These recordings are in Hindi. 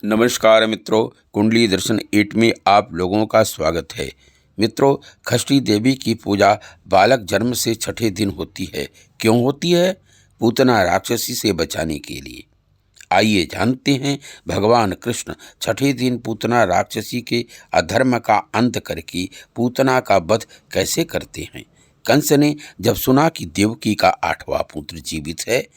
नमस्कार मित्रों, कुंडली दर्शन 8 में आप लोगों का स्वागत है। मित्रों, षष्ठी देवी की पूजा बालक जन्म से छठे दिन होती है। क्यों होती है? पूतना राक्षसी से बचाने के लिए। आइए जानते हैं भगवान कृष्ण छठे दिन पूतना राक्षसी के अधर्म का अंत करके पूतना का वध कैसे करते हैं। कंस ने जब सुना कि देवकी का 8वां पुत्र जीवित है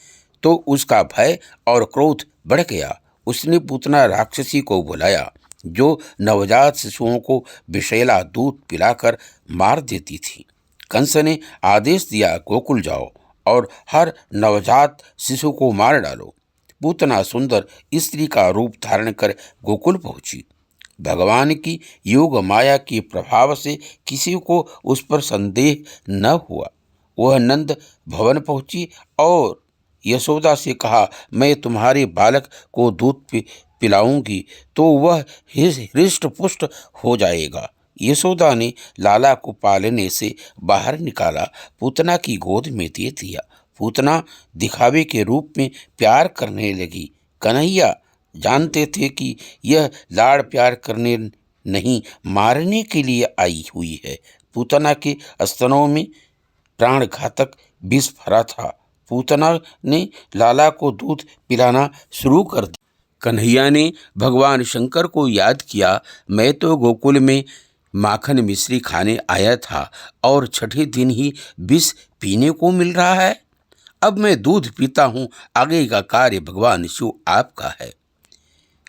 तो उसका भय और क्रोध बढ़ गया। उसने पूतना राक्षसी को बुलाया जो नवजात शिशुओं को विषैला दूध पिलाकर मार देती थी। कंस ने आदेश दिया, गोकुल जाओ और हर नवजात शिशु को मार डालो। पूतना सुंदर स्त्री का रूप धारण कर गोकुल पहुंची। भगवान की योग माया के प्रभाव से किसी को उस पर संदेह न हुआ। वह नंद भवन पहुंची और यशोदा से कहा, मैं तुम्हारे बालक को दूध पिलाऊंगी तो वह हृष्ट पुष्ट हो जाएगा। यशोदा ने लाला को पालने से बाहर निकाला, पूतना की गोद में दे दिया। पूतना दिखावे के रूप में प्यार करने लगी। कन्हैया जानते थे कि यह लाड़ प्यार करने नहीं, मारने के लिए आई हुई है। पूतना के स्तनों में प्राणघातक विष भरा था। पूतना ने लाला को दूध पिलाना शुरू कर दिया। कन्हैया ने भगवान शंकर को याद किया, मैं तो गोकुल में माखन मिश्री खाने आया था और छठे दिन ही विष पीने को मिल रहा है। अब मैं दूध पीता हूँ, आगे का कार्य भगवान शिव आपका है।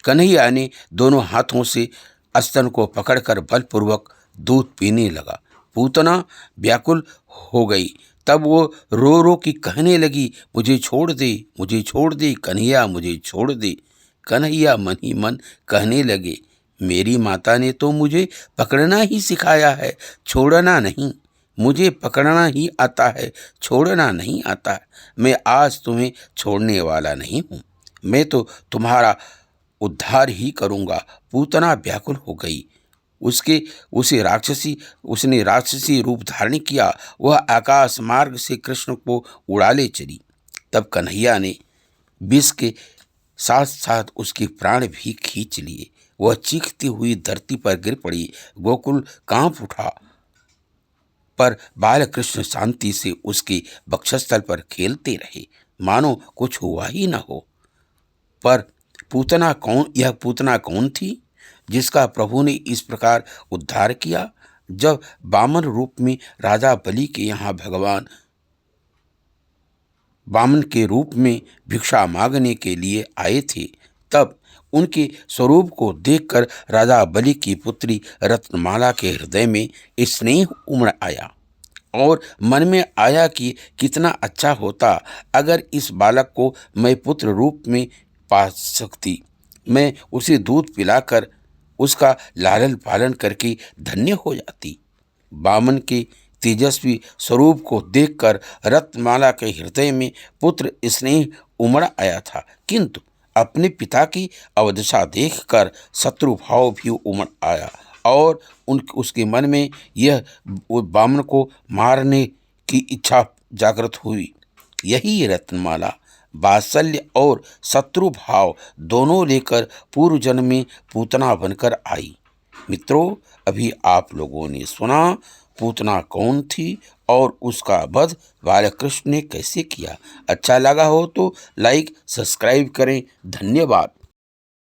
कन्हैया ने दोनों हाथों से स्तन को पकड़कर बलपूर्वक दूध पीने लगा। पूतना व्याकुल हो गई। तब वो रो रो की कहने लगी, मुझे छोड़ दे, मुझे छोड़ दे कन्हैया, मुझे छोड़ दे। कन्हैया मन ही मन कहने लगे, मेरी माता ने तो मुझे पकड़ना ही सिखाया है, छोड़ना नहीं। मुझे पकड़ना ही आता है, छोड़ना नहीं आता है। मैं आज तुम्हें छोड़ने वाला नहीं हूँ, मैं तो तुम्हारा उद्धार ही करूँगा। पूतना व्याकुल हो गई। उसने राक्षसी रूप धारण किया। वह आकाश मार्ग से कृष्ण को उड़ा ले चली। तब कन्हैया ने विष के साथ साथ उसके प्राण भी खींच लिए। वह चीखती हुई धरती पर गिर पड़ी। गोकुल कांप उठा, पर बाल कृष्ण शांति से उसके वक्षस्थल पर खेलते रहे, मानो कुछ हुआ ही न हो। पर यह पूतना कौन थी जिसका प्रभु ने इस प्रकार उद्धार किया? जब वामन रूप में राजा बलि के यहाँ भगवान वामन के रूप में भिक्षा मांगने के लिए आए थे, तब उनके स्वरूप को देखकर राजा बलि की पुत्री रत्नमाला के हृदय में स्नेह उमड़ आया और मन में आया कि कितना अच्छा होता अगर इस बालक को मैं पुत्र रूप में पा सकती। मैं उसे दूध पिलाकर उसका लालन पालन करके धन्य हो जाती। वामन के तेजस्वी स्वरूप को देखकर रत्नमाला के हृदय में पुत्र स्नेह उमड़ आया था, किंतु अपने पिता की अवदशा देखकर शत्रु भाव भी उमड़ आया और उसके मन में यह वामन को मारने की इच्छा जागृत हुई। यही रत्नमाला वात्सल्य और शत्रु भाव दोनों लेकर पूर्व जन्म में पूतना बनकर आई। मित्रों, अभी आप लोगों ने सुना पूतना कौन थी और उसका वध बालकृष्ण ने कैसे किया। अच्छा लगा हो तो लाइक सब्सक्राइब करें। धन्यवाद।